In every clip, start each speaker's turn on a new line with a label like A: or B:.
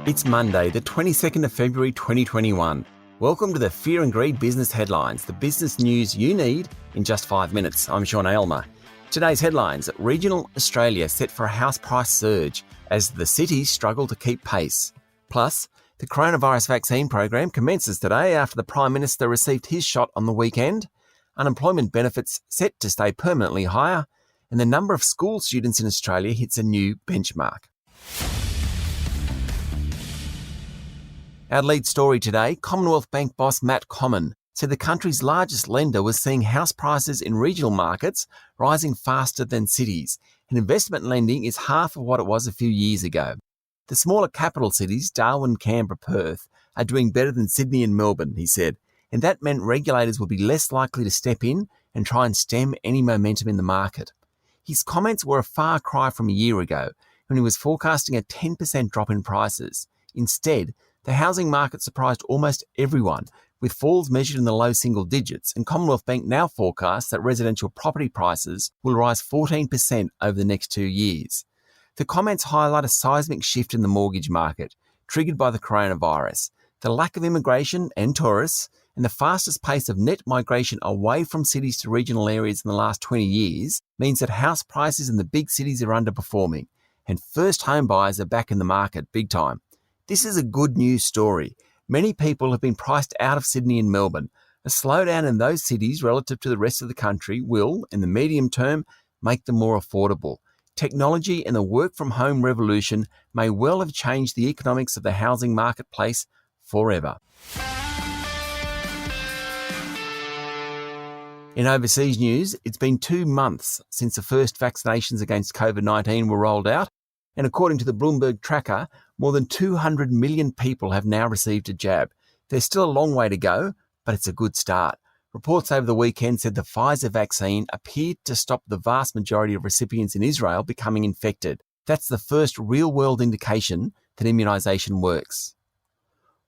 A: It's Monday, the 22nd of February 2021. Welcome to the Fear and Greed Business Headlines, the business news you need in just 5 minutes. I'm Sean Aylmer. Today's headlines: regional Australia set for a house price surge as the cities struggle to keep pace. Plus, the coronavirus vaccine program commences today after the Prime Minister received his shot on the weekend. Unemployment benefits set to stay permanently higher, and the number of school students in Australia hits a new benchmark. Our lead story today: Commonwealth Bank boss Matt Comyn said the country's largest lender was seeing house prices in regional markets rising faster than cities, and investment lending is half of what it was a few years ago. The smaller capital cities, Darwin, Canberra, Perth, are doing better than Sydney and Melbourne, he said, and that meant regulators would be less likely to step in and try and stem any momentum in the market. His comments were a far cry from a year ago, when he was forecasting a 10% drop in prices. Instead, the housing market surprised almost everyone, with falls measured in the low single digits, and Commonwealth Bank now forecasts that residential property prices will rise 14% over the next 2 years. The comments highlight a seismic shift in the mortgage market, triggered by the coronavirus. The lack of immigration and tourists, and the fastest pace of net migration away from cities to regional areas in the last 20 years, means that house prices in the big cities are underperforming, and first home buyers are back in the market big time. This is a good news story. Many people have been priced out of Sydney and Melbourne. A slowdown in those cities relative to the rest of the country will, in the medium term, make them more affordable. Technology and the work-from-home revolution may well have changed the economics of the housing marketplace forever. In overseas news, it's been 2 months since the first vaccinations against COVID-19 were rolled out, and according to the Bloomberg tracker, more than 200 million people have now received a jab. There's still a long way to go, but it's a good start. Reports over the weekend said the Pfizer vaccine appeared to stop the vast majority of recipients in Israel becoming infected. That's the first real-world indication that immunisation works.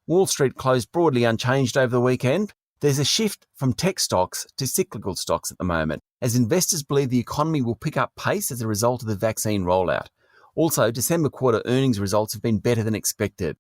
A: Wall Street closed broadly unchanged over the weekend. There's a shift from tech stocks to cyclical stocks at the moment, as investors believe the economy will pick up pace as a result of the vaccine rollout. Also, December quarter earnings results have been better than expected.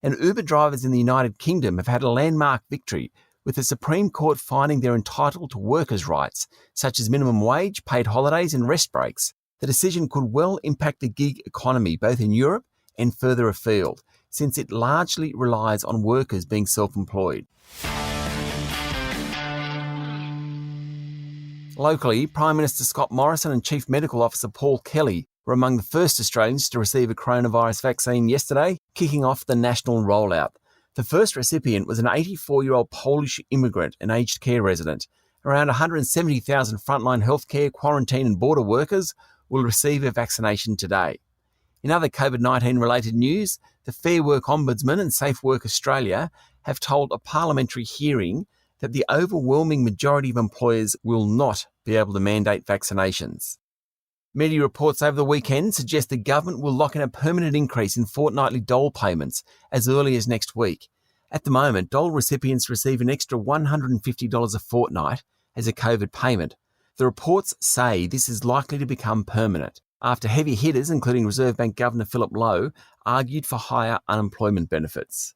A: And Uber drivers in the United Kingdom have had a landmark victory, with the Supreme Court finding they're entitled to workers' rights, such as minimum wage, paid holidays and rest breaks. The decision could well impact the gig economy, both in Europe and further afield, since it largely relies on workers being self-employed. Locally, Prime Minister Scott Morrison and Chief Medical Officer Paul Kelly were among the first Australians to receive a coronavirus vaccine yesterday, kicking off the national rollout. The first recipient was an 84-year-old Polish immigrant and aged care resident. Around 170,000 frontline healthcare, quarantine and border workers will receive a vaccination today. In other COVID-19 related news, the Fair Work Ombudsman and Safe Work Australia have told a parliamentary hearing that the overwhelming majority of employers will not be able to mandate vaccinations. Media reports over the weekend suggest the government will lock in a permanent increase in fortnightly dole payments as early as next week. At the moment, dole recipients receive an extra $150 a fortnight as a COVID payment. The reports say this is likely to become permanent, after heavy hitters, including Reserve Bank Governor Philip Lowe, argued for higher unemployment benefits.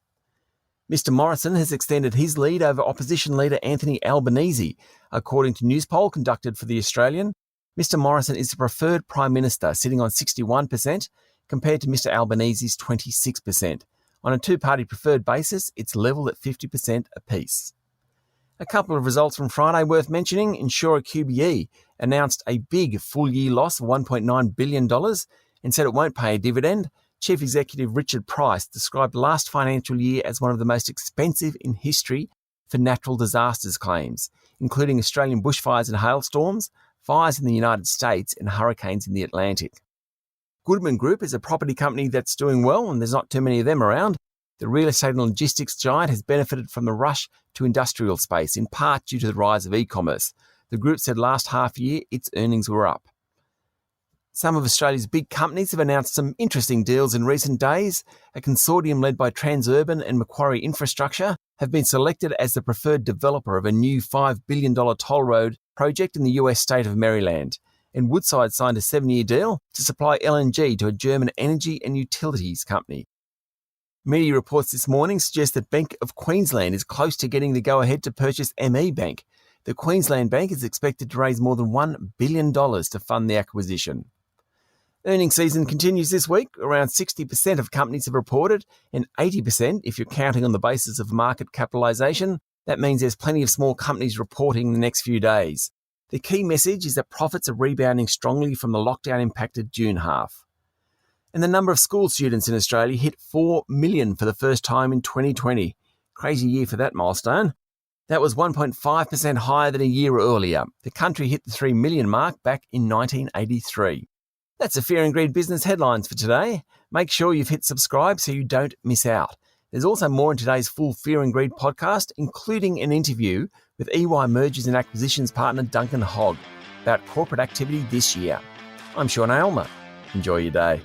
A: Mr Morrison has extended his lead over opposition leader Anthony Albanese. According to news poll conducted for The Australian, Mr Morrison is the preferred Prime Minister, sitting on 61%, compared to Mr Albanese's 26%. On a two-party preferred basis, it's levelled at 50% apiece. A couple of results from Friday worth mentioning. Insurer QBE announced a big full-year loss of $1.9 billion and said it won't pay a dividend. Chief Executive Richard Price described last financial year as one of the most expensive in history for natural disasters claims, including Australian bushfires and hailstorms, fires in the United States and hurricanes in the Atlantic. Goodman Group is a property company that's doing well, and there's not too many of them around. The real estate and logistics giant has benefited from the rush to industrial space, in part due to the rise of e-commerce. The group said last half year its earnings were up. Some of Australia's big companies have announced some interesting deals in recent days. A consortium led by Transurban and Macquarie Infrastructure have been selected as the preferred developer of a new $5 billion toll road project in the US state of Maryland. And Woodside signed a 7-year deal to supply LNG to a German energy and utilities company. Media reports this morning suggest that Bank of Queensland is close to getting the go-ahead to purchase ME Bank. The Queensland Bank is expected to raise more than $1 billion to fund the acquisition. Earnings season continues this week. Around 60% of companies have reported, and 80% if you're counting on the basis of market capitalisation. That means there's plenty of small companies reporting in the next few days. The key message is that profits are rebounding strongly from the lockdown-impacted June half. And the number of school students in Australia hit 4 million for the first time in 2020. Crazy year for that milestone. That was 1.5% higher than a year earlier. The country hit the 3 million mark back in 1983. That's the Fear and Greed business headlines for today. Make sure you've hit subscribe so you don't miss out. There's also more in today's full Fear and Greed podcast, including an interview with EY Mergers and Acquisitions partner Duncan Hogg about corporate activity this year. I'm Sean Aylmer. Enjoy your day.